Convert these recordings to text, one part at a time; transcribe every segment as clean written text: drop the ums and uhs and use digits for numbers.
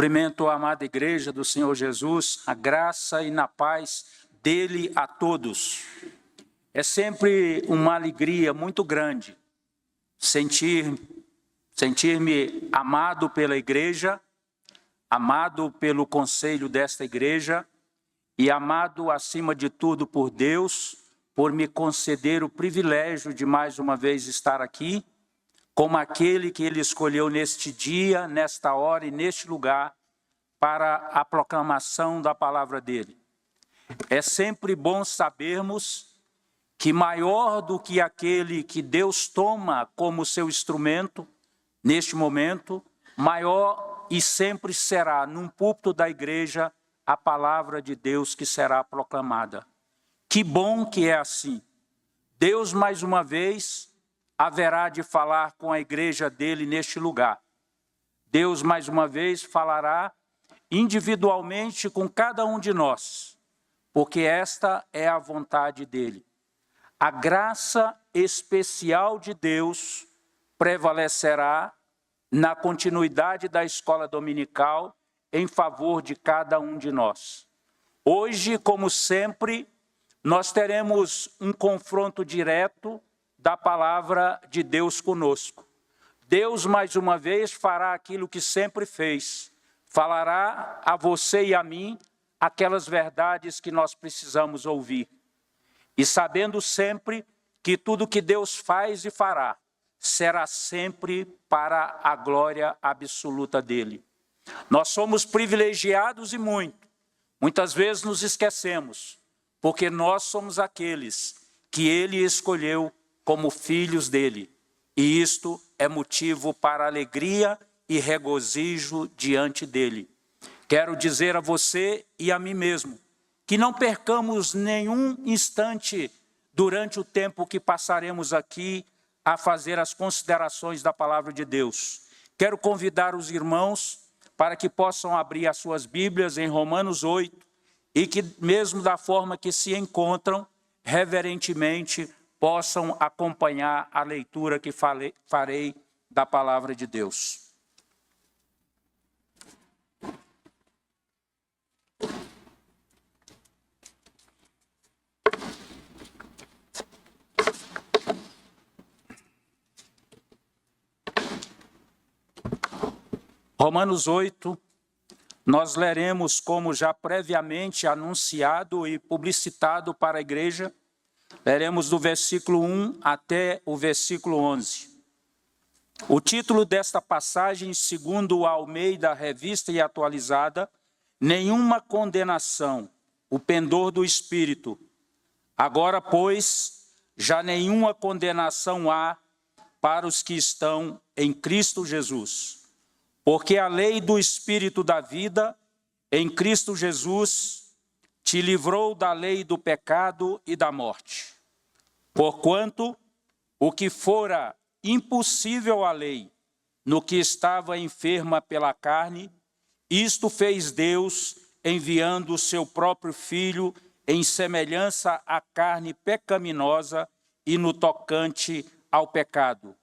Cumprimento a amada igreja do Senhor Jesus, a graça e na paz dele a todos. É sempre uma alegria muito grande sentir-me amado pela igreja, amado pelo conselho desta igreja e amado acima de tudo por Deus, por me conceder o privilégio de mais uma vez estar aqui, como aquele que Ele escolheu neste dia, nesta hora e neste lugar, para a proclamação da palavra dEle. É sempre bom sabermos que maior do que aquele que Deus toma como seu instrumento, neste momento, maior e sempre será, num púlpito da igreja, a palavra de Deus que será proclamada. Que bom que é assim. Deus, mais uma vez, haverá de falar com a igreja dele neste lugar. Deus, mais uma vez, falará individualmente com cada um de nós, porque esta é a vontade dele. A graça especial de Deus prevalecerá na continuidade da escola dominical em favor de cada um de nós. Hoje, como sempre, nós teremos um confronto direto da palavra de Deus conosco. Deus, mais uma vez, fará aquilo que sempre fez. Falará a você e a mim aquelas verdades que nós precisamos ouvir. E sabendo sempre que tudo que Deus faz e fará será sempre para a glória absoluta dele. Nós somos privilegiados e muitas vezes nos esquecemos, porque nós somos aqueles que ele escolheu como filhos dele. E isto é motivo para alegria e regozijo diante dele. Quero dizer a você e a mim mesmo, que não percamos nenhum instante durante o tempo que passaremos aqui a fazer as considerações da palavra de Deus. Quero convidar os irmãos para que possam abrir as suas Bíblias em Romanos 8 e que, mesmo da forma que se encontram, reverentemente possam acompanhar a leitura que farei da palavra de Deus. Romanos 8, nós leremos como já previamente anunciado e publicitado para a igreja, leremos do versículo 1 até o versículo 11. O título desta passagem, segundo o Almeida Revista e Atualizada, nenhuma condenação, o pendor do Espírito. Agora, pois, já nenhuma condenação há para os que estão em Cristo Jesus. Porque a lei do Espírito da vida, em Cristo Jesus, te livrou da lei do pecado e da morte. Porquanto, o que fora impossível à lei, no que estava enferma pela carne, isto fez Deus, enviando o seu próprio Filho em semelhança à carne pecaminosa e no tocante ao pecado.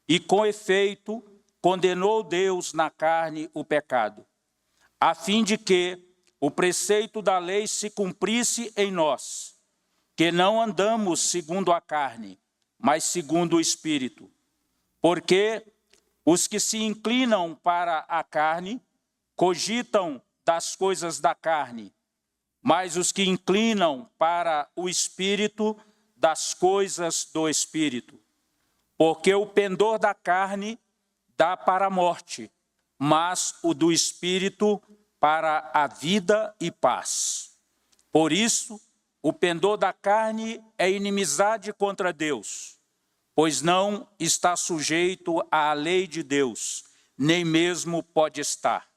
E com efeito, condenou Deus na carne o pecado, a fim de que o preceito da lei se cumprisse em nós, que não andamos segundo a carne, mas segundo o Espírito. Porque os que se inclinam para a carne, cogitam das coisas da carne, mas os que inclinam para o Espírito, das coisas do Espírito. Porque o pendor da carne dá para a morte, mas o do Espírito para a vida e paz. Por isso, o pendor da carne é inimizade contra Deus, pois não está sujeito à lei de Deus, nem mesmo pode estar.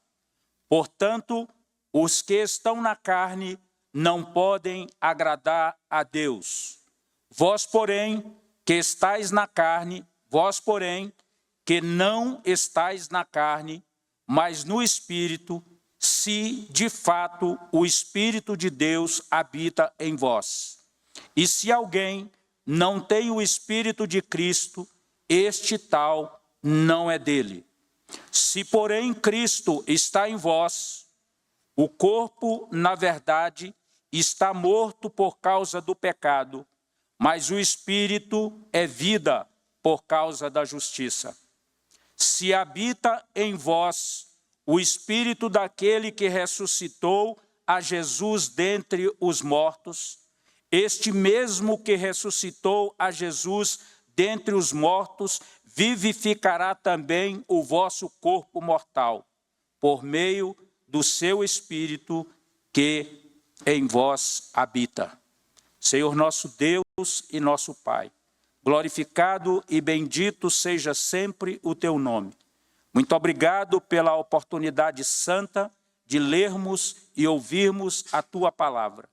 Portanto, os que estão na carne não podem agradar a Deus. Vós, porém, que estáis na carne, vós, porém, que não estáis na carne, mas no Espírito, se de fato o Espírito de Deus habita em vós. E se alguém não tem o Espírito de Cristo, este tal não é dele. Se, porém, Cristo está em vós, o corpo, na verdade, está morto por causa do pecado, mas o Espírito é vida por causa da justiça. Se habita em vós o Espírito daquele que ressuscitou a Jesus dentre os mortos, este mesmo que ressuscitou a Jesus dentre os mortos, vivificará também o vosso corpo mortal, por meio do seu Espírito que em vós habita. Senhor nosso Deus e nosso Pai, glorificado e bendito seja sempre o teu nome. Muito obrigado pela oportunidade santa de lermos e ouvirmos a tua palavra.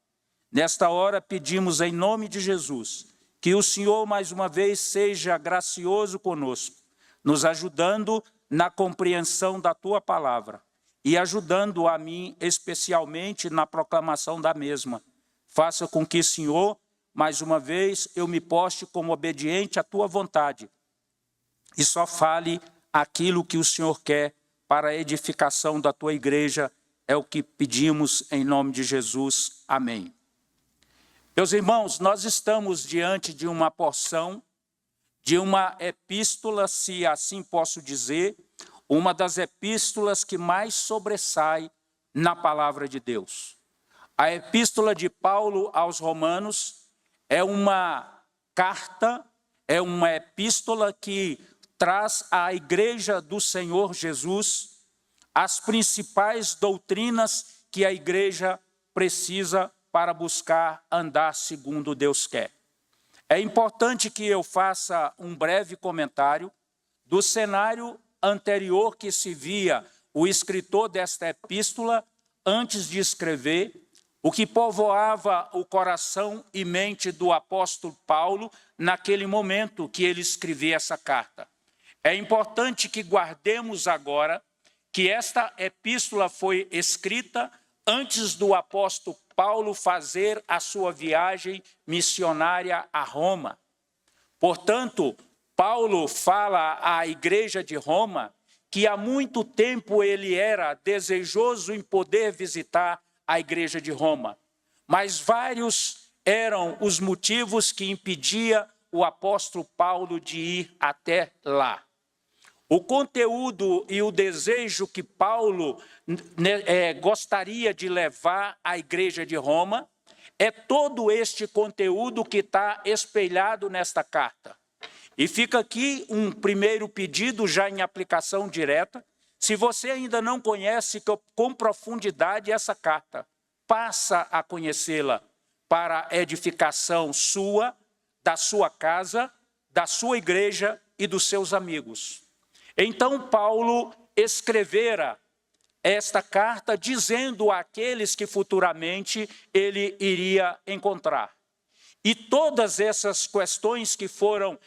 Nesta hora pedimos em nome de Jesus que o Senhor mais uma vez seja gracioso conosco, nos ajudando na compreensão da tua palavra e ajudando a mim especialmente na proclamação da mesma. Faça com que, Senhor, mais uma vez eu me poste como obediente à tua vontade e só fale aquilo que o Senhor quer para a edificação da tua igreja. É o que pedimos em nome de Jesus. Amém. Meus irmãos, nós estamos diante de uma porção, de uma epístola, se assim posso dizer, uma das epístolas que mais sobressai na palavra de Deus. A epístola de Paulo aos Romanos é uma carta, é uma epístola que traz à igreja do Senhor Jesus as principais doutrinas que a igreja precisa para buscar andar segundo Deus quer. É importante que eu faça um breve comentário do cenário anterior que se via o escritor desta epístola antes de escrever, o que povoava o coração e mente do apóstolo Paulo naquele momento que ele escrevia essa carta. É importante que guardemos agora que esta epístola foi escrita antes do apóstolo Paulo fazer a sua viagem missionária a Roma. Portanto, Paulo fala à igreja de Roma que há muito tempo ele era desejoso em poder visitar a igreja de Roma, mas vários eram os motivos que impediam o apóstolo Paulo de ir até lá. O conteúdo e o desejo que Paulo gostaria de levar à igreja de Roma é todo este conteúdo que está espelhado nesta carta. E fica aqui um primeiro pedido já em aplicação direta. Se você ainda não conhece com profundidade essa carta, passa a conhecê-la para a edificação sua, da sua casa, da sua igreja e dos seus amigos. Então, Paulo escrevera esta carta dizendo àqueles que futuramente ele iria encontrar. E todas essas questões que foram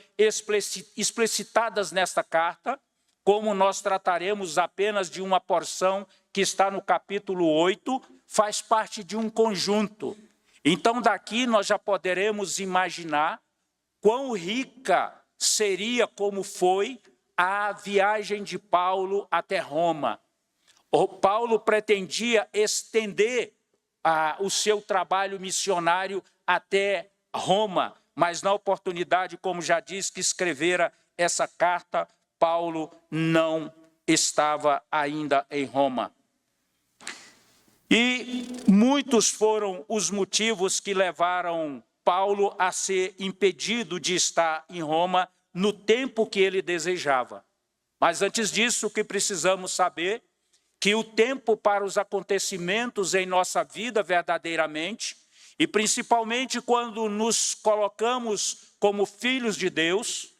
explicitadas nesta carta, como nós trataremos apenas de uma porção que está no capítulo 8, faz parte de um conjunto. Então, daqui nós já poderemos imaginar quão rica seria, como foi, a viagem de Paulo até Roma. O Paulo pretendia estender o seu trabalho missionário até Roma, mas na oportunidade, como já disse, que escrevera essa carta, Paulo não estava ainda em Roma. E muitos foram os motivos que levaram Paulo a ser impedido de estar em Roma no tempo que ele desejava. Mas antes disso, o que precisamos saber, que o tempo para os acontecimentos em nossa vida verdadeiramente, e principalmente quando nos colocamos como filhos de Deus,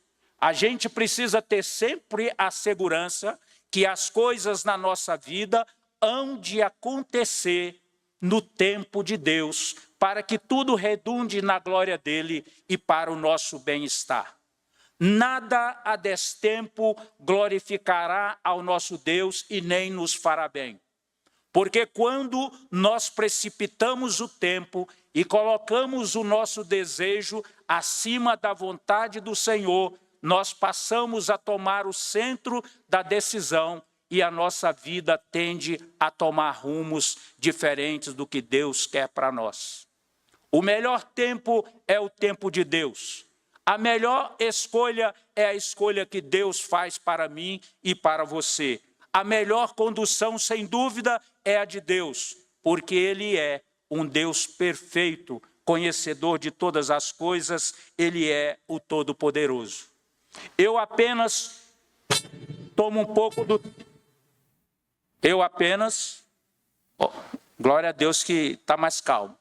a gente precisa ter sempre a segurança que as coisas na nossa vida hão de acontecer no tempo de Deus, para que tudo redunde na glória dele e para o nosso bem-estar. Nada a destempo glorificará ao nosso Deus e nem nos fará bem. Porque quando nós precipitamos o tempo e colocamos o nosso desejo acima da vontade do Senhor, nós passamos a tomar o centro da decisão e a nossa vida tende a tomar rumos diferentes do que Deus quer para nós. O melhor tempo é o tempo de Deus. A melhor escolha é a escolha que Deus faz para mim e para você. A melhor condução, sem dúvida, é a de Deus, porque Ele é um Deus perfeito, conhecedor de todas as coisas, Ele é o Todo-Poderoso. Eu apenas tomo um pouco do... glória a Deus que está mais calmo.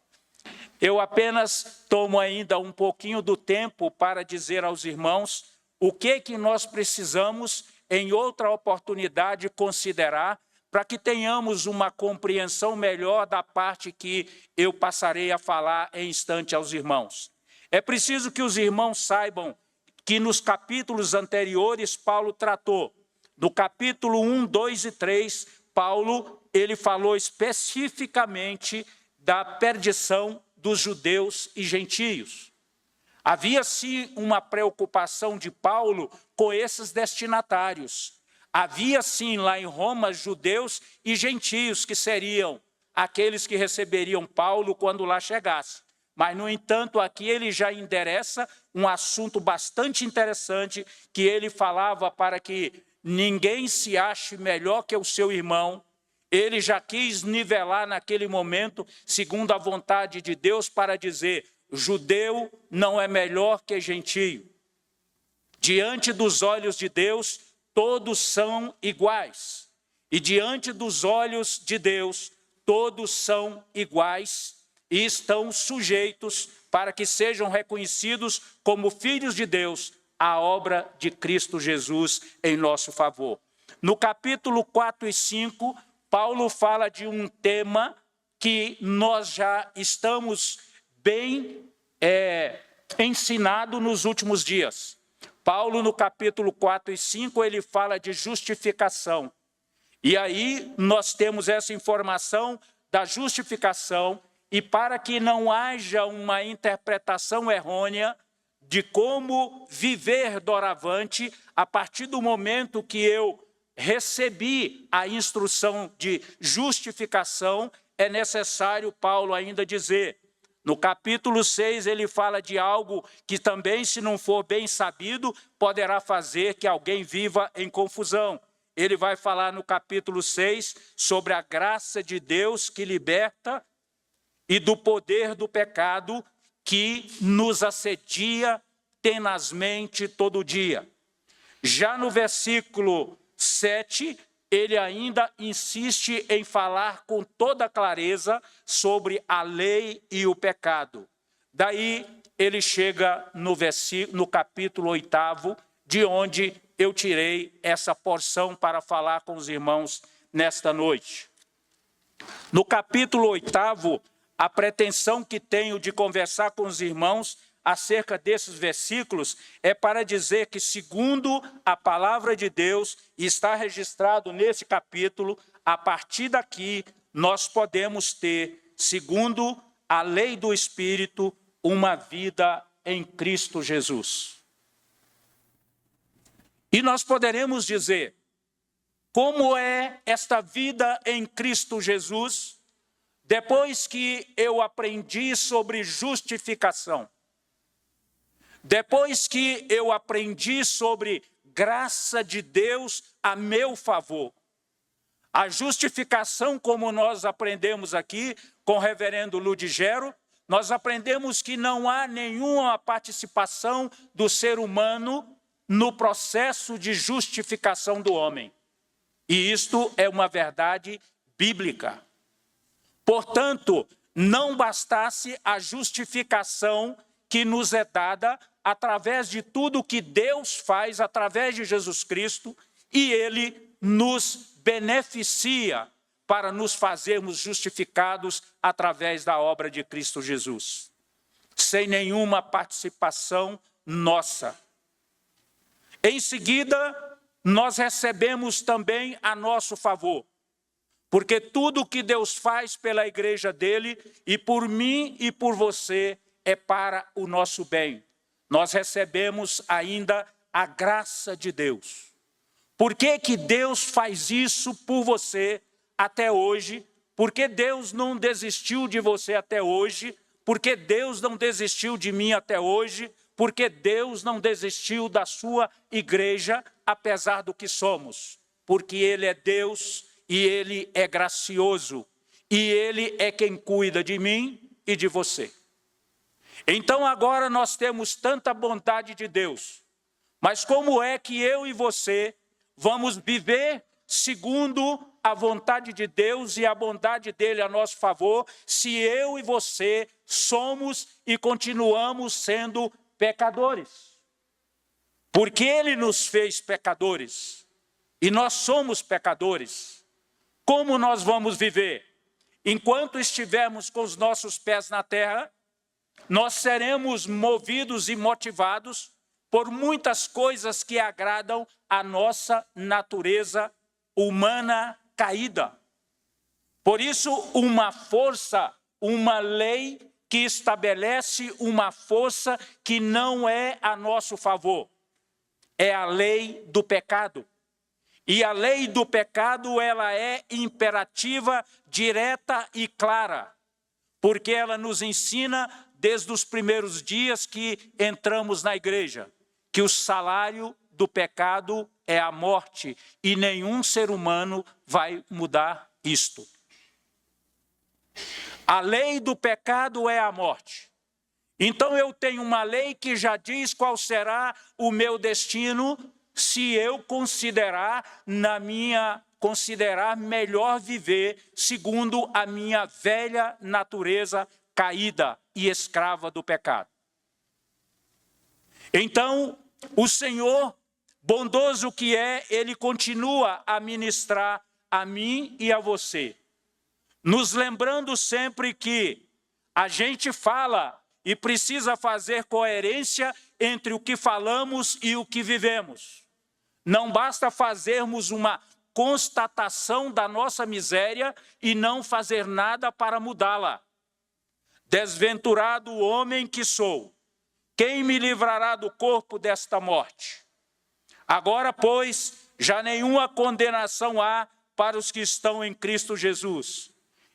Eu apenas tomo ainda um pouquinho do tempo para dizer aos irmãos o que nós precisamos, em outra oportunidade, considerar para que tenhamos uma compreensão melhor da parte que eu passarei a falar em instante aos irmãos. É preciso que os irmãos saibam que nos capítulos anteriores Paulo tratou. No capítulo 1, 2 e 3, Paulo ele falou especificamente da perdição dos judeus e gentios. Havia sim uma preocupação de Paulo com esses destinatários. Havia sim lá em Roma judeus e gentios que seriam aqueles que receberiam Paulo quando lá chegasse. Mas, no entanto, aqui ele já endereça um assunto bastante interessante que ele falava para que ninguém se ache melhor que o seu irmão. Ele já quis nivelar naquele momento, segundo a vontade de Deus, para dizer, judeu não é melhor que gentio. Diante dos olhos de Deus, todos são iguais. E diante dos olhos de Deus, todos são iguais e estão sujeitos para que sejam reconhecidos como filhos de Deus, a obra de Cristo Jesus em nosso favor. No capítulo 4 e 5, Paulo fala de um tema que nós já estamos bem ensinados nos últimos dias. Paulo, no capítulo 4 e 5, ele fala de justificação. E aí nós temos essa informação da justificação, e para que não haja uma interpretação errônea de como viver doravante, a partir do momento que eu recebi a instrução de justificação, é necessário Paulo ainda dizer. No capítulo 6 ele fala de algo que também, se não for bem sabido, poderá fazer que alguém viva em confusão. Ele vai falar no capítulo 6 sobre a graça de Deus que liberta e do poder do pecado que nos assedia tenazmente todo dia. Já no versículo 7, ele ainda insiste em falar com toda clareza sobre a lei e o pecado. Daí ele chega no capítulo 8, de onde eu tirei essa porção para falar com os irmãos nesta noite. No capítulo 8, a pretensão que tenho de conversar com os irmãos acerca desses versículos é para dizer que, segundo a palavra de Deus, está registrado nesse capítulo, a partir daqui nós podemos ter, segundo a lei do Espírito, uma vida em Cristo Jesus. E nós poderemos dizer, como é esta vida em Cristo Jesus, depois que eu aprendi sobre justificação, depois que eu aprendi sobre graça de Deus a meu favor. A justificação, como nós aprendemos aqui com o reverendo Ludigero, nós aprendemos que não há nenhuma participação do ser humano no processo de justificação do homem. E isto é uma verdade bíblica. Portanto, não bastasse a justificação que nos é dada através de tudo que Deus faz através de Jesus Cristo, e Ele nos beneficia para nos fazermos justificados através da obra de Cristo Jesus, sem nenhuma participação nossa. Em seguida, nós recebemos também a nosso favor, porque tudo que Deus faz pela igreja dele, e por mim e por você, é para o nosso bem. Nós recebemos ainda a graça de Deus. Por que que Deus faz isso por você até hoje? Por que Deus não desistiu de você até hoje? Por que Deus não desistiu de mim até hoje? Por que Deus não desistiu da sua igreja, apesar do que somos? Porque Ele é Deus e Ele é gracioso. E Ele é quem cuida de mim e de você. Então agora nós temos tanta bondade de Deus. Mas como é que eu e você vamos viver segundo a vontade de Deus e a bondade dele a nosso favor, se eu e você somos e continuamos sendo pecadores? Porque ele nos fez pecadores e nós somos pecadores. Como nós vamos viver? Enquanto estivermos com os nossos pés na terra, nós seremos movidos e motivados por muitas coisas que agradam a nossa natureza humana caída. Por isso, uma força, uma lei que estabelece uma força que não é a nosso favor. É a lei do pecado. E a lei do pecado, ela é imperativa, direta e clara, porque ela nos ensina desde os primeiros dias que entramos na igreja, que o salário do pecado é a morte, e nenhum ser humano vai mudar isto. A lei do pecado é a morte. Então eu tenho uma lei que já diz qual será o meu destino se eu considerar melhor viver segundo a minha velha natureza caída e escrava do pecado. Então, o Senhor, bondoso que é, Ele continua a ministrar a mim e a você, nos lembrando sempre que a gente fala e precisa fazer coerência entre o que falamos e o que vivemos. Não basta fazermos uma constatação da nossa miséria e não fazer nada para mudá-la. Desventurado o homem que sou, quem me livrará do corpo desta morte? Agora, pois, já nenhuma condenação há para os que estão em Cristo Jesus.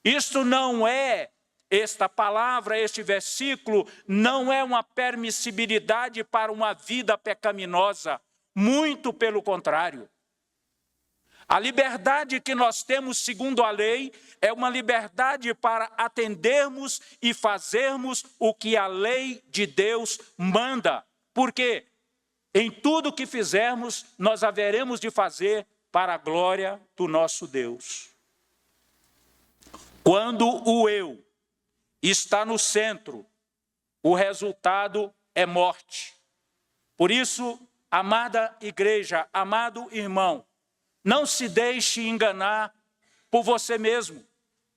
Isto não é, esta palavra, este versículo, não é uma permissibilidade para uma vida pecaminosa. Muito pelo contrário. A liberdade que nós temos segundo a lei é uma liberdade para atendermos e fazermos o que a lei de Deus manda. Porque em tudo que fizermos, nós haveremos de fazer para a glória do nosso Deus. Quando o eu está no centro, o resultado é morte. Por isso, amada igreja, amado irmão, não se deixe enganar por você mesmo,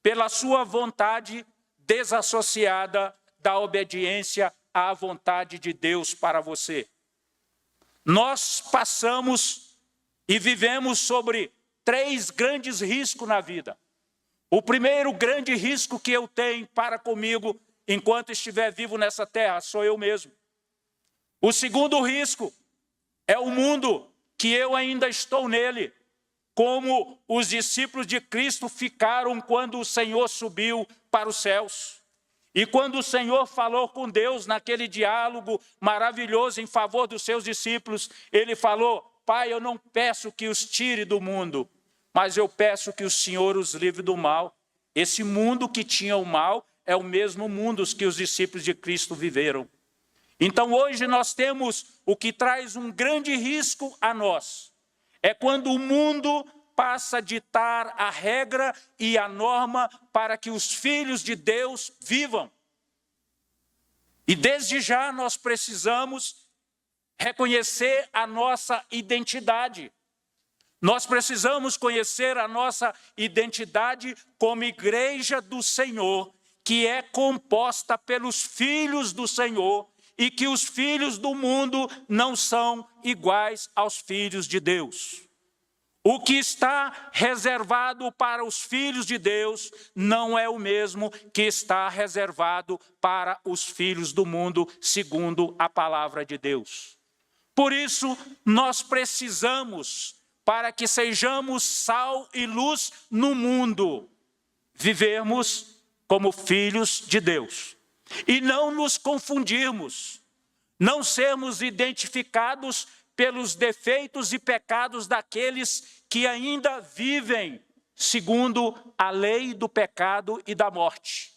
pela sua vontade desassociada da obediência à vontade de Deus para você. Nós passamos e vivemos sobre 3 grandes riscos na vida. O primeiro grande risco que eu tenho para comigo, enquanto estiver vivo nessa terra, sou eu mesmo. O segundo risco é o mundo que eu ainda estou nele, como os discípulos de Cristo ficaram quando o Senhor subiu para os céus. E quando o Senhor falou com Deus naquele diálogo maravilhoso em favor dos seus discípulos, ele falou: Pai, eu não peço que os tire do mundo, mas eu peço que o Senhor os livre do mal. Esse mundo que tinha o mal é o mesmo mundo que os discípulos de Cristo viveram. Então hoje nós temos o que traz um grande risco a nós. É quando o mundo passa a ditar a regra e a norma para que os filhos de Deus vivam. E desde já nós precisamos reconhecer a nossa identidade. Nós precisamos conhecer a nossa identidade como igreja do Senhor, que é composta pelos filhos do Senhor, e que os filhos do mundo não são iguais aos filhos de Deus. O que está reservado para os filhos de Deus não é o mesmo que está reservado para os filhos do mundo, segundo a palavra de Deus. Por isso, nós precisamos, para que sejamos sal e luz no mundo, vivermos como filhos de Deus. E não nos confundirmos, não sermos identificados pelos defeitos e pecados daqueles que ainda vivem segundo a lei do pecado e da morte.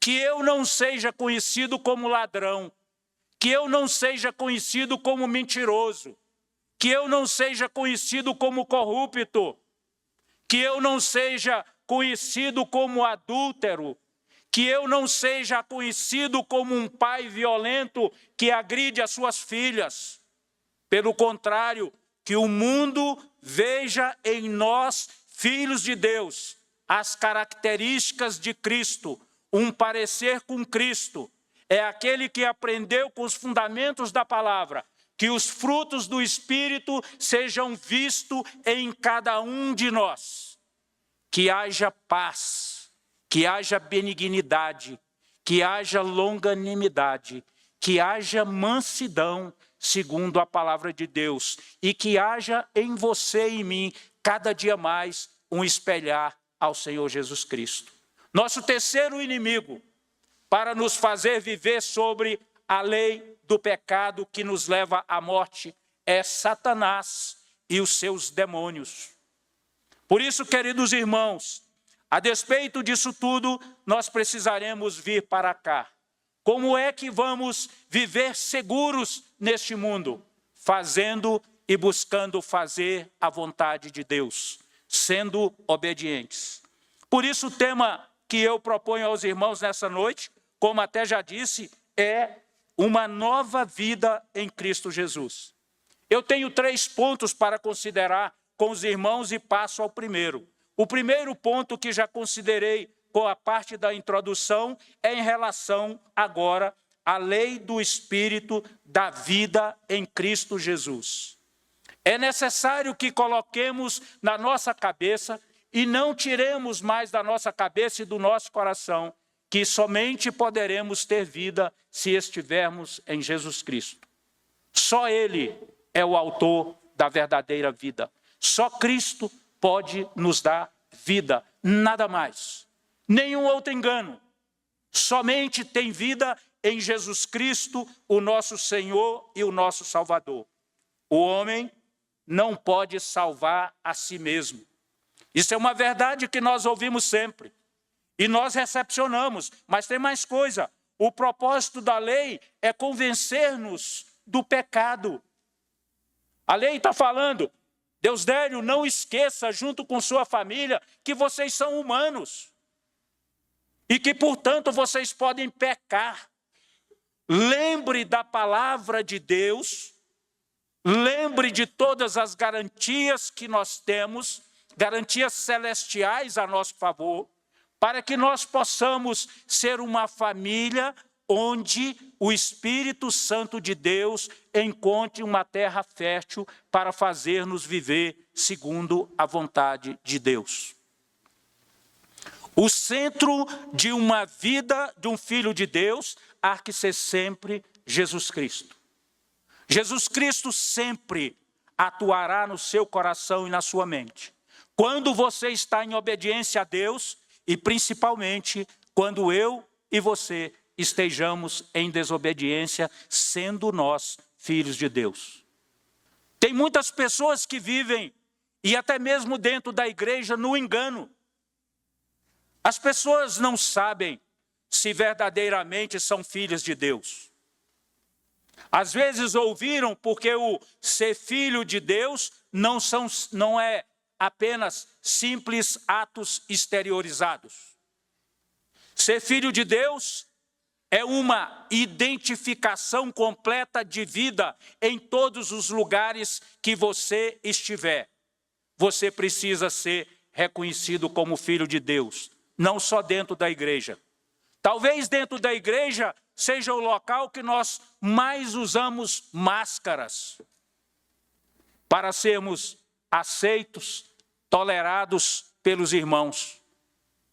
Que eu não seja conhecido como ladrão, que eu não seja conhecido como mentiroso, que eu não seja conhecido como corrupto, que eu não seja conhecido como adúltero, que eu não seja conhecido como um pai violento que agride as suas filhas. Pelo contrário, que o mundo veja em nós, filhos de Deus, as características de Cristo, um parecer com Cristo. É aquele que aprendeu com os fundamentos da palavra, que os frutos do Espírito sejam vistos em cada um de nós. Que haja paz, que haja benignidade, que haja longanimidade, que haja mansidão, segundo a palavra de Deus, e que haja em você e em mim, cada dia mais, um espelhar ao Senhor Jesus Cristo. Nosso terceiro inimigo, para nos fazer viver sobre a lei do pecado que nos leva à morte, é Satanás e os seus demônios. Por isso, queridos irmãos, a despeito disso tudo, nós precisaremos vir para cá. Como é que vamos viver seguros neste mundo? Fazendo e buscando fazer a vontade de Deus, sendo obedientes. Por isso, o tema que eu proponho aos irmãos nessa noite, como até já disse, é uma nova vida em Cristo Jesus. Eu tenho 3 pontos para considerar com os irmãos e passo ao primeiro. O primeiro ponto que já considerei com a parte da introdução é em relação agora à lei do Espírito da vida em Cristo Jesus. É necessário que coloquemos na nossa cabeça e não tiremos mais da nossa cabeça e do nosso coração que somente poderemos ter vida se estivermos em Jesus Cristo. Só Ele é o autor da verdadeira vida. Só Cristo pode nos dar vida, nada mais. Nenhum outro engano. Somente tem vida em Jesus Cristo, o nosso Senhor e o nosso Salvador. O homem não pode salvar a si mesmo. Isso é uma verdade que nós ouvimos sempre. E nós recepcionamos. Mas tem mais coisa. O propósito da lei é convencer-nos do pecado. A lei está falando, Deusdério, não esqueça, junto com sua família, que vocês são humanos. E que, portanto, vocês podem pecar. Lembre da palavra de Deus, lembre de todas as garantias que nós temos, garantias celestiais a nosso favor, para que nós possamos ser uma família onde o Espírito Santo de Deus encontre uma terra fértil para fazer-nos viver segundo a vontade de Deus. O centro de uma vida de um filho de Deus há que ser sempre Jesus Cristo. Jesus Cristo sempre atuará no seu coração e na sua mente. Quando você está em obediência a Deus e principalmente quando eu e você estejamos em desobediência, sendo nós filhos de Deus. Tem muitas pessoas que vivem, e até mesmo dentro da igreja, no engano. As pessoas não sabem se verdadeiramente são filhas de Deus. Às vezes ouviram porque o ser filho de Deus não é apenas simples atos exteriorizados. Ser filho de Deus é uma identificação completa de vida em todos os lugares que você estiver. Você precisa ser reconhecido como filho de Deus, não só dentro da igreja. Talvez dentro da igreja seja o local que nós mais usamos máscaras para sermos aceitos, tolerados pelos irmãos.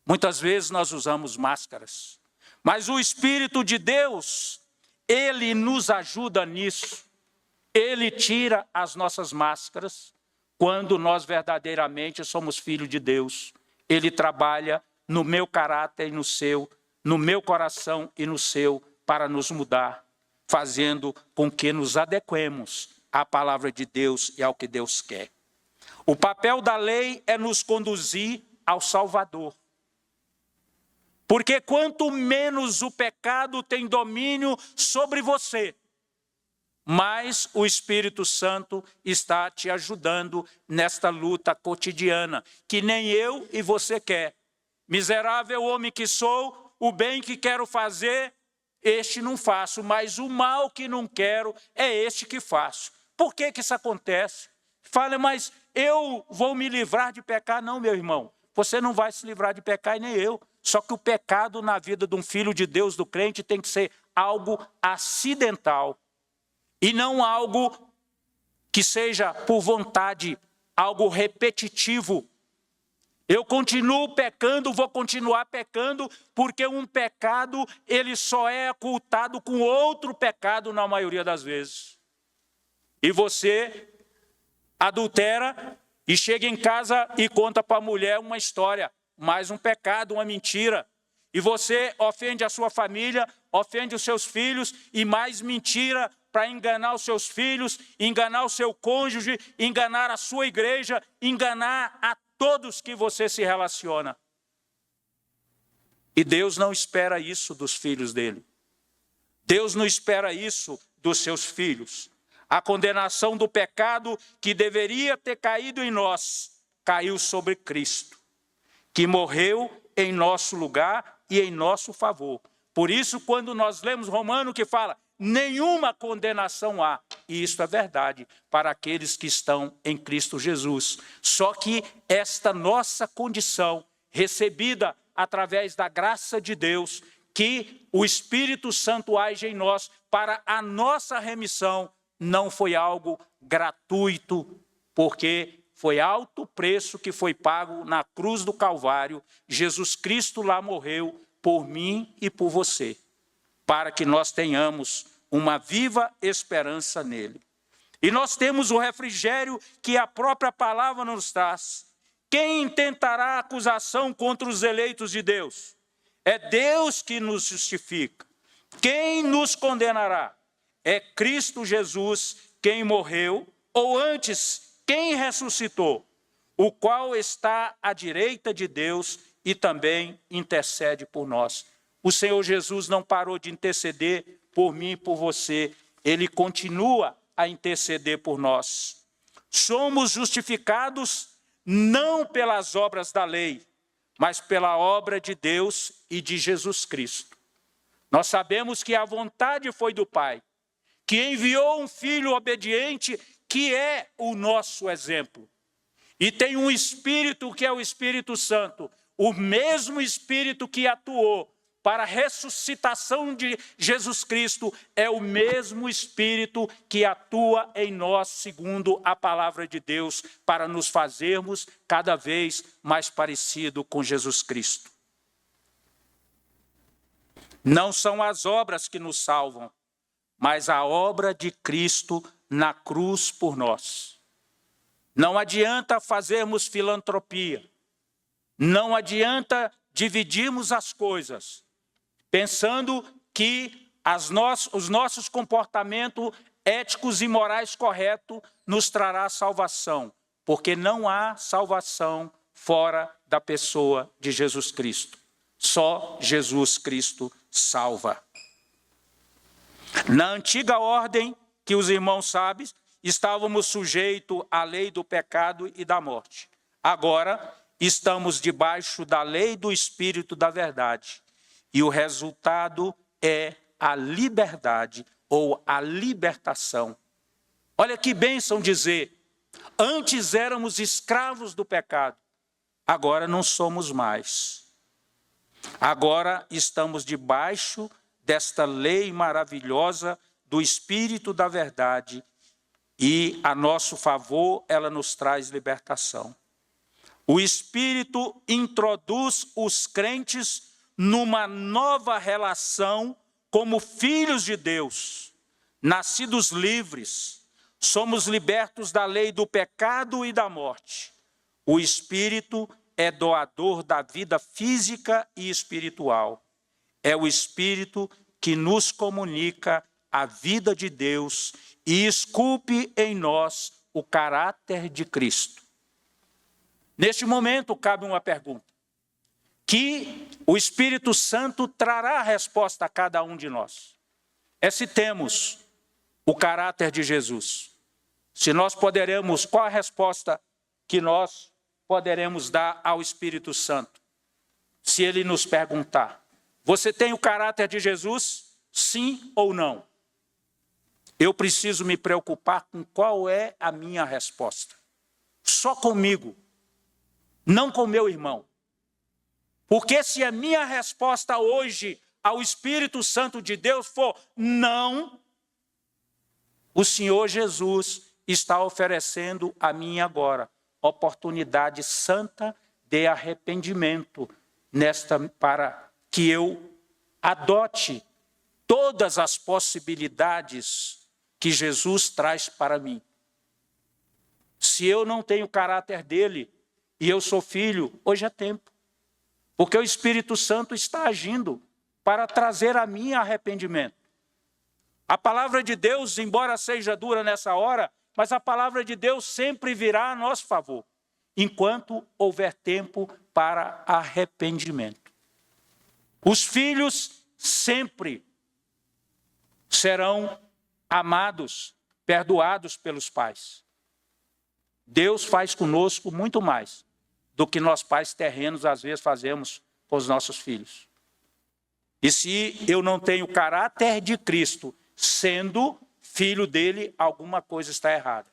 Muitas vezes nós usamos máscaras. Mas o Espírito de Deus, Ele nos ajuda nisso. Ele tira as nossas máscaras quando nós verdadeiramente somos filhos de Deus. Ele trabalha no meu caráter e no seu, no meu coração e no seu, para nos mudar, fazendo com que nos adequemos à palavra de Deus e ao que Deus quer. O papel da lei é nos conduzir ao Salvador. Porque quanto menos o pecado tem domínio sobre você, mais o Espírito Santo está te ajudando nesta luta cotidiana, que nem eu e você quer. Miserável homem que sou, o bem que quero fazer, este não faço, mas o mal que não quero é este que faço. Por que isso acontece? Fala, mas eu vou me livrar de pecar? Não, meu irmão, você não vai se livrar de pecar e nem eu. Só que o pecado na vida de um filho de Deus, do crente, tem que ser algo acidental. E não algo que seja por vontade, algo repetitivo. Eu continuo pecando, vou continuar pecando, porque um pecado, ele só é ocultado com outro pecado na maioria das vezes. E você adultera e chega em casa e conta para a mulher uma história, mais um pecado, uma mentira. E você ofende a sua família, ofende os seus filhos, e mais mentira para enganar os seus filhos, enganar o seu cônjuge, enganar a sua igreja, enganar a todos que você se relaciona. E Deus não espera isso dos filhos dele. Deus não espera isso dos seus filhos. A condenação do pecado que deveria ter caído em nós, caiu sobre Cristo, que morreu em nosso lugar e em nosso favor. Por isso, quando nós lemos Romano que fala, nenhuma condenação há, e isso é verdade, para aqueles que estão em Cristo Jesus. Só que esta nossa condição, recebida através da graça de Deus, que o Espírito Santo age em nós para a nossa remissão, não foi algo gratuito, porque foi alto preço que foi pago na cruz do Calvário. Jesus Cristo lá morreu por mim e por você, para que nós tenhamos uma viva esperança nele. E nós temos o refrigério que a própria palavra nos traz. Quem intentará acusação contra os eleitos de Deus? É Deus que nos justifica. Quem nos condenará? É Cristo Jesus, quem morreu, ou antes, quem ressuscitou, o qual está à direita de Deus e também intercede por nós. O Senhor Jesus não parou de interceder por mim e por você. Ele continua a interceder por nós. Somos justificados não pelas obras da lei, mas pela obra de Deus e de Jesus Cristo. Nós sabemos que a vontade foi do Pai, que enviou um Filho obediente, que é o nosso exemplo. E tem um Espírito que é o Espírito Santo, o mesmo Espírito que atuou para a ressuscitação de Jesus Cristo, é o mesmo Espírito que atua em nós, segundo a palavra de Deus, para nos fazermos cada vez mais parecido com Jesus Cristo. Não são as obras que nos salvam, mas a obra de Cristo na cruz por nós. Não adianta fazermos filantropia, não adianta dividirmos as coisas, pensando que os nossos comportamentos éticos e morais corretos nos trará salvação, porque não há salvação fora da pessoa de Jesus Cristo. Só Jesus Cristo salva. Na antiga ordem, que os irmãos sabem, estávamos sujeitos à lei do pecado e da morte. Agora, estamos debaixo da lei do Espírito da verdade. E o resultado é a liberdade ou a libertação. Olha que bênção dizer, antes éramos escravos do pecado, agora não somos mais. Agora estamos debaixo desta lei maravilhosa do Espírito da verdade e a nosso favor ela nos traz libertação. O Espírito introduz os crentes numa nova relação como filhos de Deus, nascidos livres, Somos libertos da lei do pecado e da morte. O Espírito é doador da vida física e espiritual. É o Espírito que nos comunica a vida de Deus e esculpe em nós o caráter de Cristo. Neste momento, cabe uma pergunta, que o Espírito Santo trará a resposta a cada um de nós. É se temos o caráter de Jesus. Se nós poderemos, qual a resposta que nós poderemos dar ao Espírito Santo? Se ele nos perguntar, você tem o caráter de Jesus? Sim ou não? Eu preciso me preocupar com qual é a minha resposta. Só comigo, não com meu irmão. Porque se a minha resposta hoje ao Espírito Santo de Deus for não, o Senhor Jesus está oferecendo a mim agora oportunidade santa de arrependimento para que eu adote todas as possibilidades que Jesus traz para mim. Se eu não tenho o caráter dele e eu sou filho, hoje é tempo. Porque o Espírito Santo está agindo para trazer a mim arrependimento. A palavra de Deus, embora seja dura nessa hora, mas a palavra de Deus sempre virá a nosso favor, enquanto houver tempo para arrependimento. Os filhos sempre serão amados, perdoados pelos pais. Deus faz conosco muito mais do que nós pais terrenos às vezes fazemos com os nossos filhos. E se eu não tenho o caráter de Cristo, sendo filho dele, alguma coisa está errada.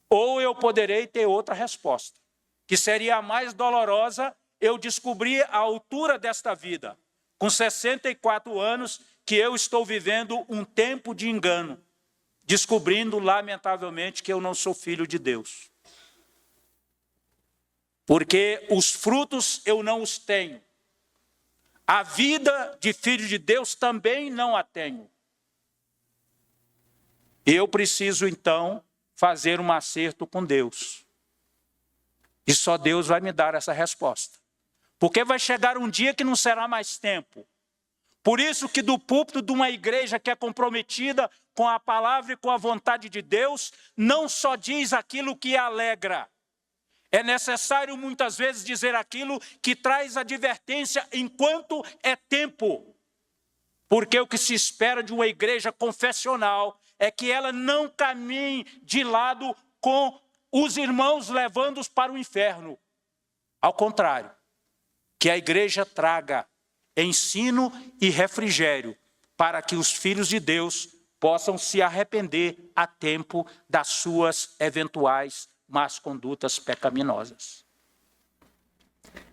Ou eu poderei ter outra resposta, que seria a mais dolorosa, eu descobrir a altura desta vida, com 64 anos, que eu estou vivendo um tempo de engano, descobrindo, lamentavelmente, que eu não sou filho de Deus. Porque os frutos eu não os tenho. A vida de filho de Deus também não a tenho. Eu preciso, então, fazer um acerto com Deus. E só Deus vai me dar essa resposta. Porque vai chegar um dia que não será mais tempo. Por isso que do púlpito de uma igreja que é comprometida com a palavra e com a vontade de Deus, não só diz aquilo que alegra. É necessário muitas vezes dizer aquilo que traz advertência enquanto é tempo. Porque o que se espera de uma igreja confessional é que ela não caminhe de lado com os irmãos levando-os para o inferno. Ao contrário, que a igreja traga ensino e refrigério para que os filhos de Deus possam se arrepender a tempo das suas eventuais más condutas pecaminosas.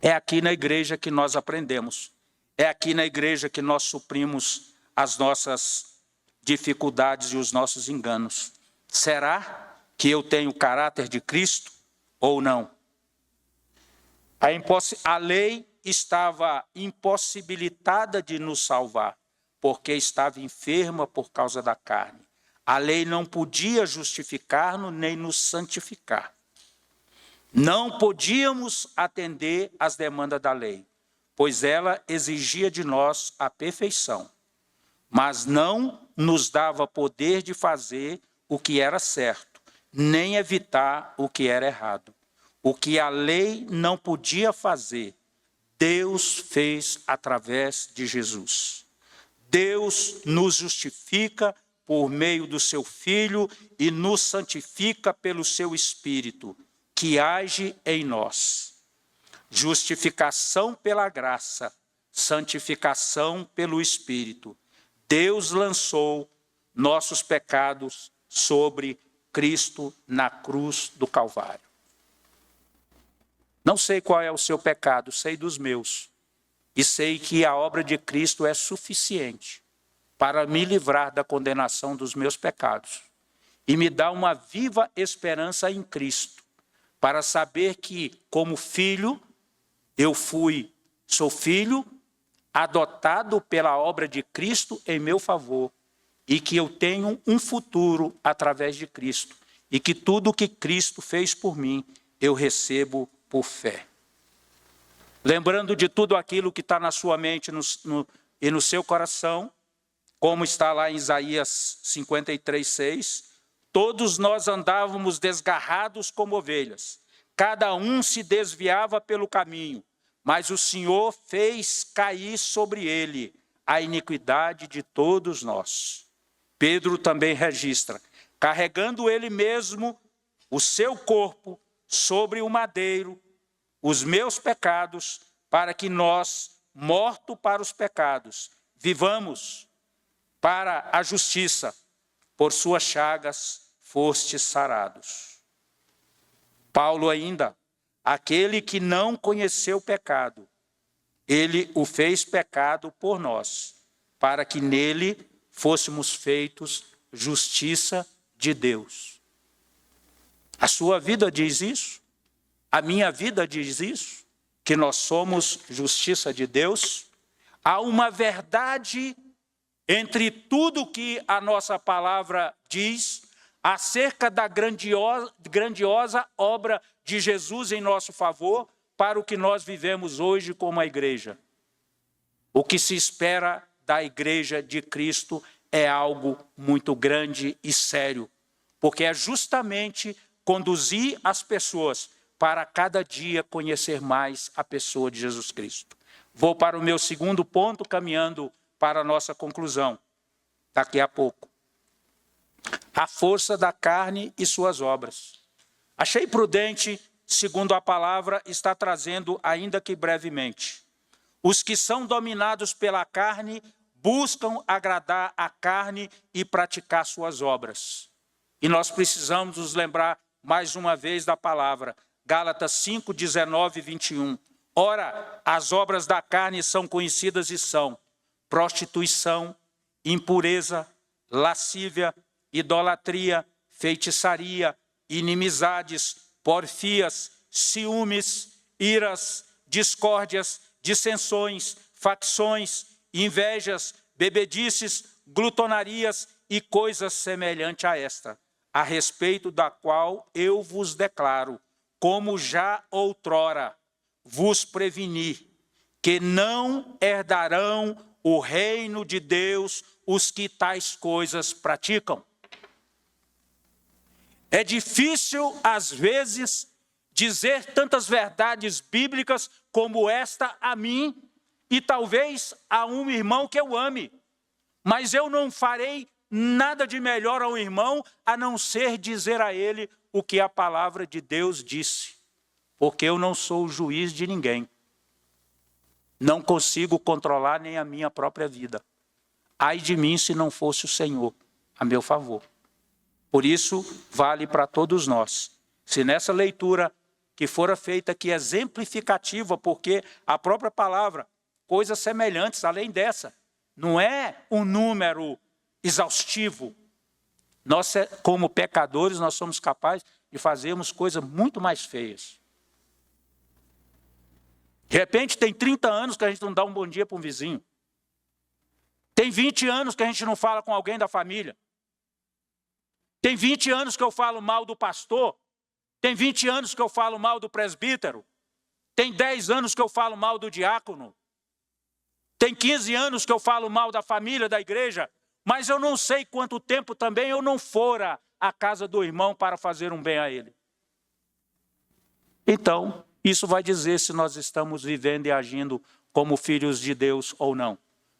É aqui na igreja que nós aprendemos. É aqui na igreja que nós suprimos as nossas dificuldades e os nossos enganos. Será que eu tenho o caráter de Cristo ou não? A lei estava impossibilitada de nos salvar, porque estava enferma por causa da carne. A lei não podia justificar-nos nem nos santificar. Não podíamos atender às demandas da lei, pois ela exigia de nós a perfeição, mas não nos dava poder de fazer o que era certo, nem evitar o que era errado. O que a lei não podia fazer, Deus fez através de Jesus. Deus nos justifica por meio do seu Filho e nos santifica pelo seu Espírito, que age em nós. Justificação pela graça, santificação pelo Espírito. Deus lançou nossos pecados sobre Cristo na cruz do Calvário. Não sei qual é o seu pecado, sei dos meus. E sei que a obra de Cristo é suficiente para me livrar da condenação dos meus pecados e me dar uma viva esperança em Cristo, para saber que, como filho, sou filho, adotado pela obra de Cristo em meu favor, e que eu tenho um futuro através de Cristo, e que tudo o que Cristo fez por mim, eu recebo por fé. Lembrando de tudo aquilo que está na sua mente e no seu coração, como está lá em Isaías 53:6, todos nós andávamos desgarrados como ovelhas, cada um se desviava pelo caminho, mas o Senhor fez cair sobre ele a iniquidade de todos nós. Pedro também registra, carregando ele mesmo o seu corpo sobre o madeiro, os meus pecados, para que nós, mortos para os pecados, vivamos para a justiça. Por suas chagas fostes sarados. Paulo ainda, aquele que não conheceu o pecado, ele o fez pecado por nós, para que nele fôssemos feitos justiça de Deus. A sua vida diz isso? A minha vida diz isso? Que nós somos justiça de Deus? Há uma verdade entre tudo que a nossa palavra diz acerca da grandiosa obra de Jesus em nosso favor para o que nós vivemos hoje como a igreja. O que se espera da igreja de Cristo é algo muito grande e sério, porque é justamente conduzir as pessoas para cada dia conhecer mais a pessoa de Jesus Cristo. Vou para o meu segundo ponto, caminhando para a nossa conclusão, daqui a pouco. A força da carne e suas obras. Achei prudente, segundo a palavra, está trazendo, ainda que brevemente. Os que são dominados pela carne buscam agradar a carne e praticar suas obras. E nós precisamos nos lembrar mais uma vez da palavra, Gálatas 5, 19 e 21. Ora, as obras da carne são conhecidas e são prostituição, impureza, lascívia, idolatria, feitiçaria, inimizades, porfias, ciúmes, iras, discórdias, dissensões, facções, invejas, bebedices, glutonarias e coisas semelhantes a esta, a respeito da qual eu vos declaro, como já outrora vos preveni, que não herdarão o reino de Deus os que tais coisas praticam. É difícil, às vezes, dizer tantas verdades bíblicas como esta a mim e talvez a um irmão que eu ame. Mas eu não farei nada de melhor ao irmão a não ser dizer a ele o que a palavra de Deus disse. Porque eu não sou o juiz de ninguém. Não consigo controlar nem a minha própria vida. Ai de mim se não fosse o Senhor a meu favor. Por isso, vale para todos nós. Se nessa leitura que fora feita, que é exemplificativa, porque a própria palavra, coisas semelhantes além dessa, não é um número exaustivo. Nós, como pecadores, nós somos capazes de fazermos coisas muito mais feias. De repente, tem 30 anos que a gente não dá um bom dia para um vizinho. Tem 20 anos que a gente não fala com alguém da família. Tem 20 anos que eu falo mal do pastor. Tem 20 anos que eu falo mal do presbítero. Tem 10 anos que eu falo mal do diácono. Tem 15 anos que eu falo mal da família, da igreja. Mas eu não sei quanto tempo também eu não fora à casa do irmão para fazer um bem a ele. Então, isso vai dizer se nós estamos vivendo e agindo como filhos de Deus ou não.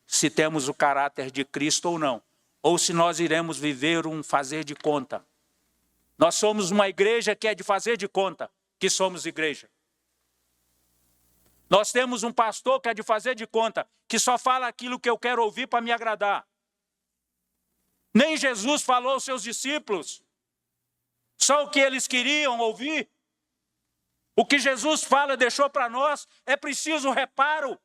Se temos o caráter de Cristo ou não. Ou se nós iremos viver um fazer de conta. Nós somos uma igreja que é de fazer de conta que somos igreja. Nós temos um pastor que é de fazer de conta, que só fala aquilo que eu quero ouvir para me agradar. Nem Jesus falou aos seus discípulos só o que eles queriam ouvir. O que Jesus fala, deixou para nós, é preciso reparo.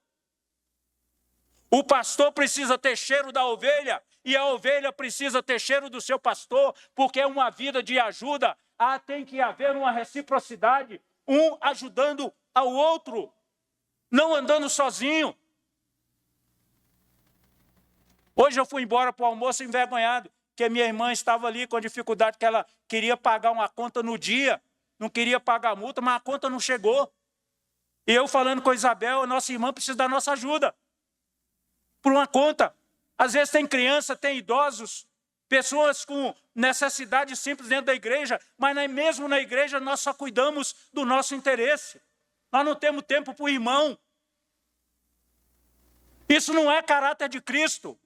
O pastor precisa ter cheiro da ovelha e a ovelha precisa ter cheiro do seu pastor, porque é uma vida de ajuda. Tem que haver uma reciprocidade, um ajudando ao outro, não andando sozinho. Hoje eu fui embora para o almoço envergonhado, porque minha irmã estava ali com a dificuldade que ela queria pagar uma conta no dia, não queria pagar a multa, mas a conta não chegou. E eu falando com a Isabel, a nossa irmã precisa da nossa ajuda por uma conta. Às vezes tem criança, tem idosos, pessoas com necessidades simples dentro da igreja, mas mesmo na igreja nós só cuidamos do nosso interesse. Nós não temos tempo para o irmão. Isso não é caráter de Cristo.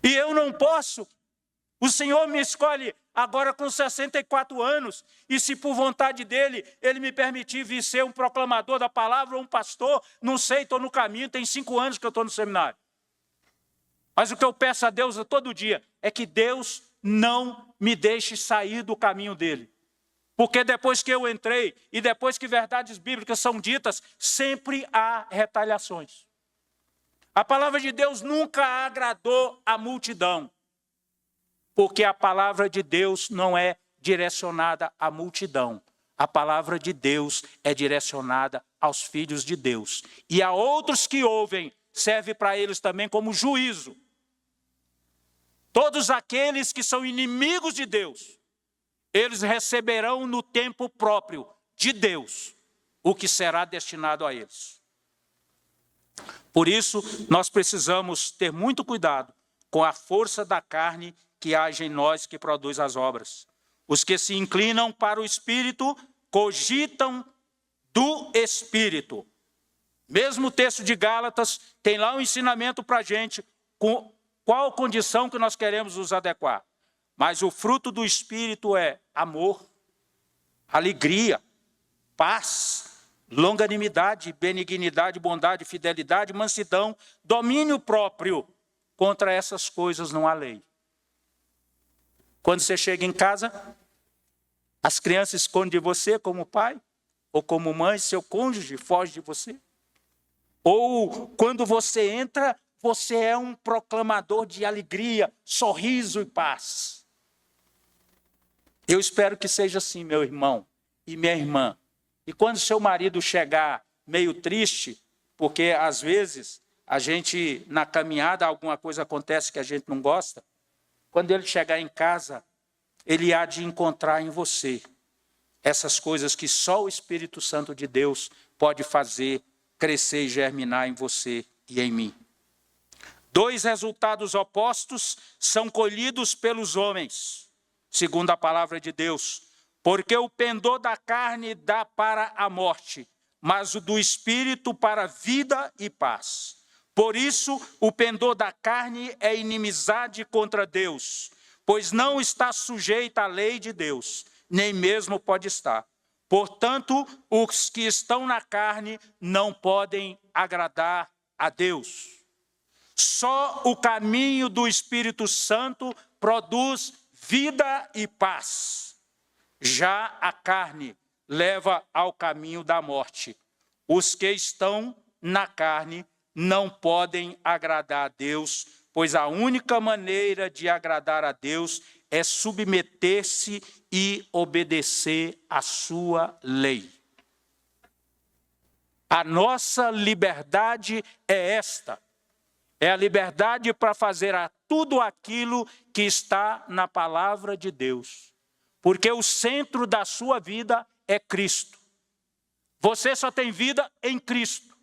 E eu não posso. O Senhor me escolhe agora com 64 anos, e se por vontade dEle, Ele me permitir vir ser um proclamador da palavra, ou um pastor, não sei, estou no caminho, tem 5 anos que eu estou no seminário. Mas o que eu peço a Deus todo dia é que Deus não me deixe sair do caminho dEle. Porque depois que eu entrei, e depois que verdades bíblicas são ditas, sempre há retaliações. A palavra de Deus nunca agradou a multidão. Porque a palavra de Deus não é direcionada à multidão. A palavra de Deus é direcionada aos filhos de Deus. E a outros que ouvem, serve para eles também como juízo. Todos aqueles que são inimigos de Deus, eles receberão no tempo próprio de Deus o que será destinado a eles. Por isso, nós precisamos ter muito cuidado com a força da carne que age em nós, que produz as obras. Os que se inclinam para o Espírito, cogitam do Espírito. Mesmo o texto de Gálatas tem lá um ensinamento para a gente, com qual condição que nós queremos nos adequar. Mas o fruto do Espírito é amor, alegria, paz, longanimidade, benignidade, bondade, fidelidade, mansidão, domínio próprio. Contra essas coisas não há lei. Quando você chega em casa, as crianças escondem de você como pai, ou como mãe, seu cônjuge foge de você. Ou quando você entra, você é um proclamador de alegria, sorriso e paz. Eu espero que seja assim, meu irmão e minha irmã. E quando seu marido chegar meio triste, porque às vezes a gente, na caminhada, alguma coisa acontece que a gente não gosta, quando ele chegar em casa, ele há de encontrar em você essas coisas que só o Espírito Santo de Deus pode fazer crescer e germinar em você e em mim. 2 resultados opostos são colhidos pelos homens, segundo a palavra de Deus. Porque o pendor da carne dá para a morte, mas o do Espírito para a vida e paz. Por isso, o pendor da carne é inimizade contra Deus, pois não está sujeita à lei de Deus, nem mesmo pode estar. Portanto, os que estão na carne não podem agradar a Deus. Só o caminho do Espírito Santo produz vida e paz. Já a carne leva ao caminho da morte. Os que estão na carne não podem agradar a Deus, pois a única maneira de agradar a Deus é submeter-se e obedecer à sua lei. A nossa liberdade é esta. É a liberdade para fazer tudo aquilo que está na palavra de Deus. Porque o centro da sua vida é Cristo. Você só tem vida em Cristo.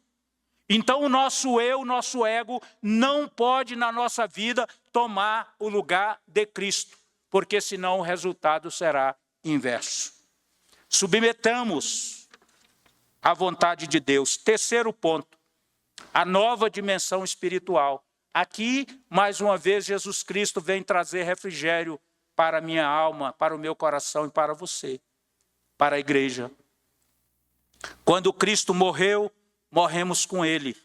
Então o nosso eu, o nosso ego, não pode na nossa vida tomar o lugar de Cristo. Porque senão o resultado será inverso. Submetamos à vontade de Deus. Terceiro ponto. A nova dimensão espiritual. Aqui, mais uma vez, Jesus Cristo vem trazer refrigério para a minha alma, para o meu coração e para você, para a igreja. Quando Cristo morreu, morremos com Ele.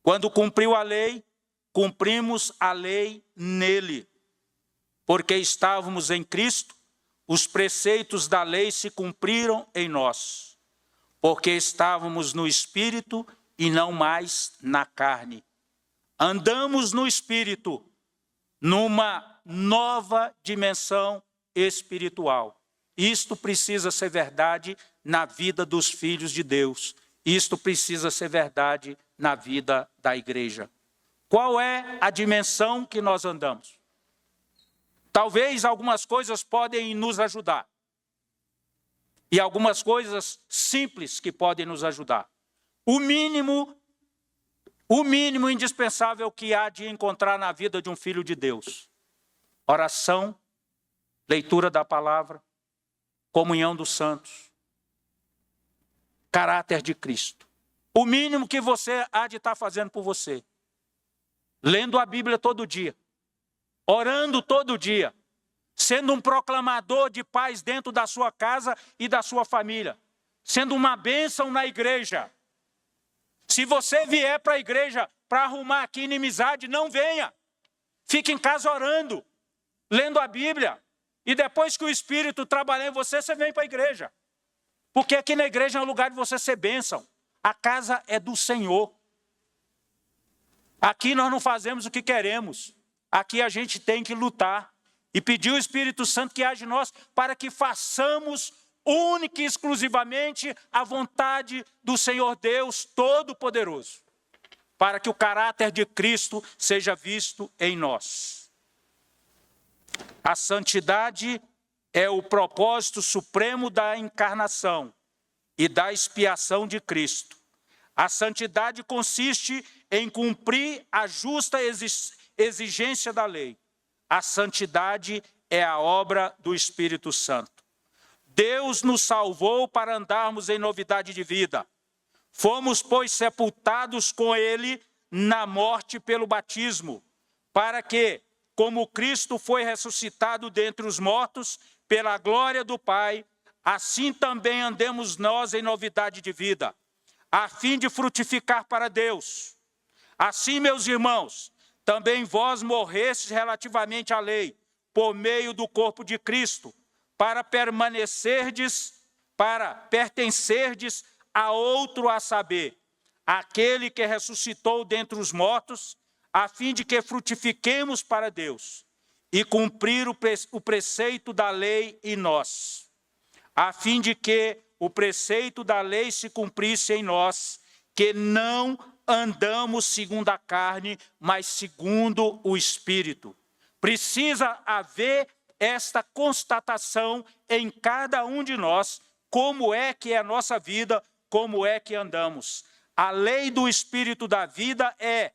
Quando cumpriu a lei, cumprimos a lei nele. Porque estávamos em Cristo, os preceitos da lei se cumpriram em nós. Porque estávamos no Espírito e não mais na carne. Andamos no Espírito, numa nova dimensão espiritual. Isto precisa ser verdade na vida dos filhos de Deus. Isto precisa ser verdade na vida da igreja. Qual é a dimensão que nós andamos? Talvez algumas coisas podem nos ajudar. E algumas coisas simples que podem nos ajudar. O mínimo indispensável que há de encontrar na vida de um filho de Deus. Oração, leitura da palavra, comunhão dos santos, caráter de Cristo. O mínimo que você há de estar fazendo por você. Lendo a Bíblia todo dia, orando todo dia, sendo um proclamador de paz dentro da sua casa e da sua família, sendo uma bênção na igreja. Se você vier para a igreja para arrumar aqui inimizade, não venha. Fique em casa orando, lendo a Bíblia. E depois que o Espírito trabalhar em você, você vem para a igreja. Porque aqui na igreja é um lugar de você ser bênção. A casa é do Senhor. Aqui nós não fazemos o que queremos. Aqui a gente tem que lutar. E pedir o Espírito Santo que age em nós para que façamos única e exclusivamente a vontade do Senhor Deus Todo-Poderoso. Para que o caráter de Cristo seja visto em nós. A santidade é o propósito supremo da encarnação e da expiação de Cristo. A santidade consiste em cumprir a justa exigência da lei. A santidade é a obra do Espírito Santo. Deus nos salvou para andarmos em novidade de vida. Fomos, pois, sepultados com Ele na morte pelo batismo, para que, como Cristo foi ressuscitado dentre os mortos, pela glória do Pai, assim também andemos nós em novidade de vida, a fim de frutificar para Deus. Assim, meus irmãos, também vós morrestes relativamente à lei, por meio do corpo de Cristo, para pertencerdes a outro, a saber, aquele que ressuscitou dentre os mortos, a fim de que frutifiquemos para Deus, e cumprir o preceito da lei em nós, a fim de que o preceito da lei se cumprisse em nós, que não andamos segundo a carne, mas segundo o Espírito. Precisa haver esta constatação em cada um de nós, como é que é a nossa vida, como é que andamos. A lei do Espírito da vida é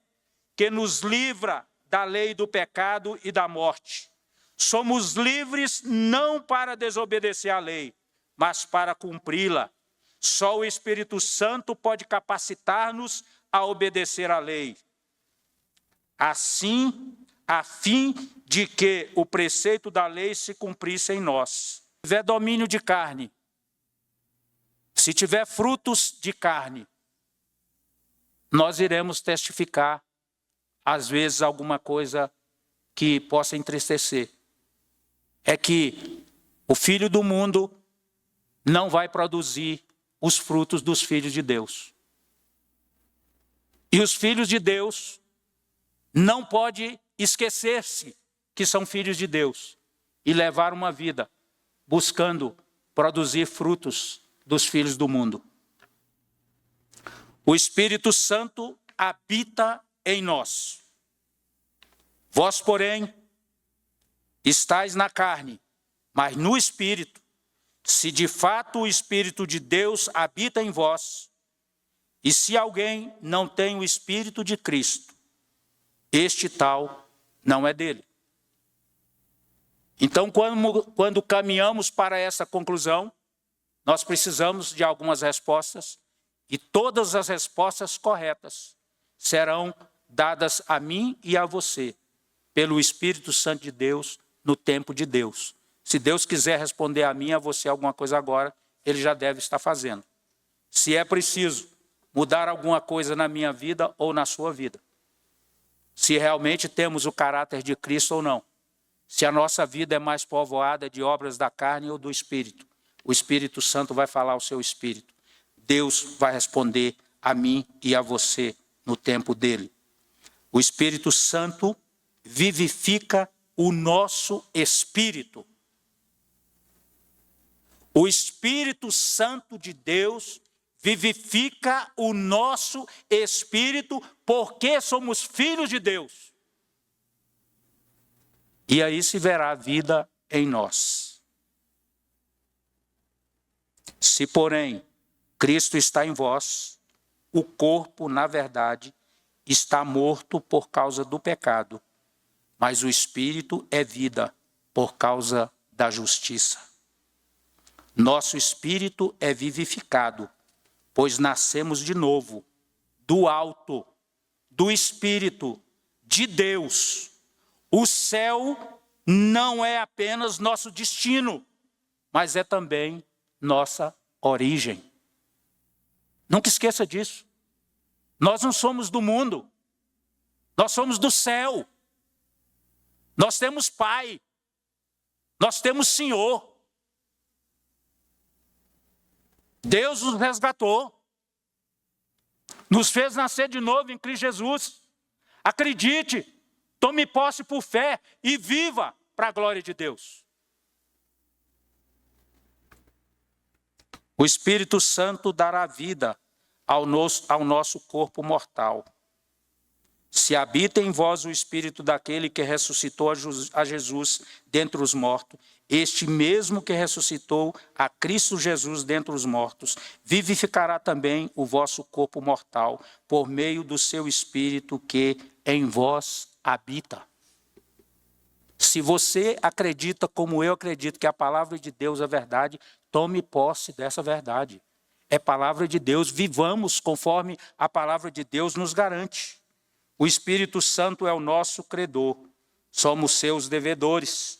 que nos livra da lei do pecado e da morte. Somos livres não para desobedecer à lei, mas para cumpri-la. Só o Espírito Santo pode capacitar-nos a obedecer à lei. Assim, a fim de que o preceito da lei se cumprisse em nós. Se tiver domínio de carne, se tiver frutos de carne, nós iremos testificar, às vezes, alguma coisa que possa entristecer. É que o filho do mundo não vai produzir os frutos dos filhos de Deus. E os filhos de Deus não podem esquecer-se que são filhos de Deus e levar uma vida buscando produzir frutos dos filhos do mundo. O Espírito Santo habita em nós. Vós, porém, estáis na carne, mas no Espírito. Se de fato o Espírito de Deus habita em vós, e se alguém não tem o Espírito de Cristo, este tal não é dele. Então, quando caminhamos para essa conclusão, nós precisamos de algumas respostas, e todas as respostas corretas serão dadas a mim e a você, pelo Espírito Santo de Deus, no tempo de Deus. Se Deus quiser responder a mim e a você alguma coisa agora, Ele já deve estar fazendo. Se é preciso mudar alguma coisa na minha vida ou na sua vida. Se realmente temos o caráter de Cristo ou não. Se a nossa vida é mais povoada de obras da carne ou do Espírito. O Espírito Santo vai falar ao seu Espírito. Deus vai responder a mim e a você no tempo dele. O Espírito Santo vivifica o nosso espírito. O Espírito Santo de Deus vivifica o nosso espírito, porque somos filhos de Deus. E aí se verá a vida em nós. Se, porém, Cristo está em vós, o corpo, na verdade, está morto por causa do pecado, mas o espírito é vida por causa da justiça. Nosso espírito é vivificado, pois nascemos de novo, do alto, do Espírito de Deus. O céu não é apenas nosso destino, mas é também nossa origem. Nunca esqueça disso. Nós não somos do mundo, nós somos do céu. Nós temos Pai, nós temos Senhor. Deus nos resgatou, nos fez nascer de novo em Cristo Jesus. Acredite, tome posse por fé e viva para a glória de Deus. O Espírito Santo dará vida ao nosso corpo mortal. Se habita em vós o Espírito daquele que ressuscitou a Jesus dentre os mortos, este mesmo que ressuscitou a Cristo Jesus dentre os mortos, vivificará também o vosso corpo mortal, por meio do seu Espírito que em vós habita. Se você acredita, como eu acredito, que a palavra de Deus é verdade, tome posse dessa verdade. É palavra de Deus, vivamos conforme a palavra de Deus nos garante. O Espírito Santo é o nosso credor, somos seus devedores.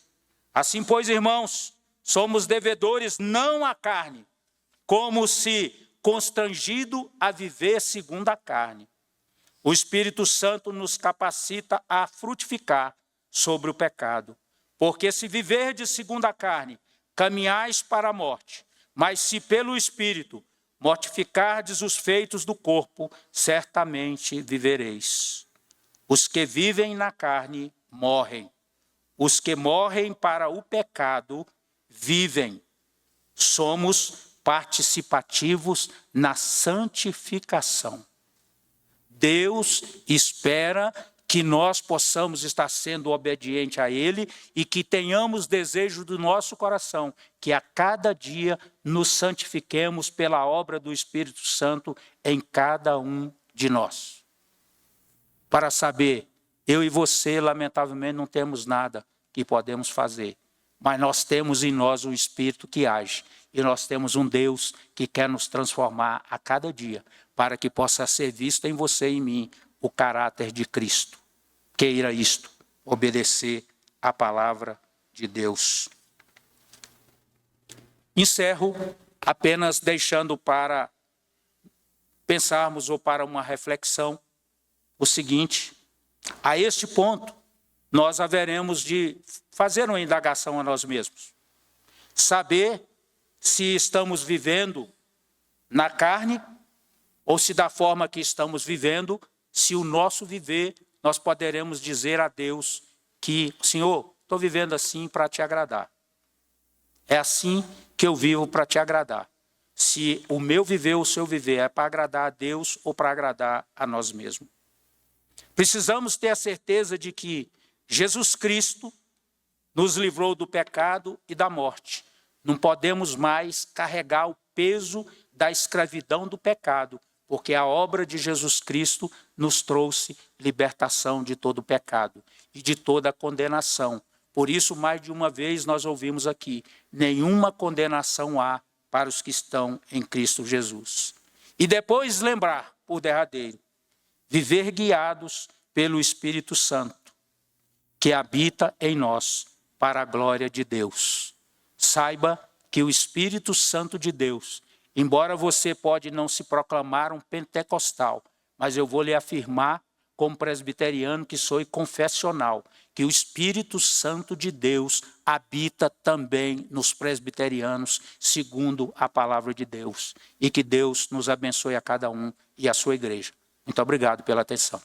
Assim, pois, irmãos, somos devedores não à carne, como se constrangido a viver segundo a carne. O Espírito Santo nos capacita a frutificar sobre o pecado. Porque se viverdes segundo a carne, caminhais para a morte, mas se pelo Espírito mortificardes os feitos do corpo, certamente vivereis. Os que vivem na carne morrem. Os que morrem para o pecado vivem. Somos participativos na santificação. Deus espera que nós possamos estar sendo obedientes a Ele e que tenhamos desejo do nosso coração, que a cada dia nos santifiquemos pela obra do Espírito Santo em cada um de nós. Para saber, eu e você, lamentavelmente, não temos nada que podemos fazer, mas nós temos em nós um Espírito que age, e nós temos um Deus que quer nos transformar a cada dia, para que possa ser visto em você e em mim o caráter de Cristo. Queira isto, obedecer à palavra de Deus. Encerro apenas deixando para pensarmos ou para uma reflexão o seguinte: a este ponto, nós haveremos de fazer uma indagação a nós mesmos. Saber se estamos vivendo na carne ou se da forma que estamos vivendo, se o nosso viver, nós poderemos dizer a Deus que, Senhor, estou vivendo assim para te agradar. É assim que eu vivo para te agradar. Se o meu viver, o seu viver é para agradar a Deus ou para agradar a nós mesmos. Precisamos ter a certeza de que Jesus Cristo nos livrou do pecado e da morte. Não podemos mais carregar o peso da escravidão do pecado, porque a obra de Jesus Cristo nos trouxe libertação de todo o pecado e de toda a condenação. Por isso, mais de uma vez nós ouvimos aqui, nenhuma condenação há para os que estão em Cristo Jesus. E depois lembrar, por derradeiro, viver guiados pelo Espírito Santo, que habita em nós para a glória de Deus. Saiba que o Espírito Santo de Deus, embora você pode não se proclamar um pentecostal, mas eu vou lhe afirmar, como presbiteriano que sou e confessional, que o Espírito Santo de Deus habita também nos presbiterianos, segundo a palavra de Deus. E que Deus nos abençoe a cada um e a sua igreja. Muito obrigado pela atenção.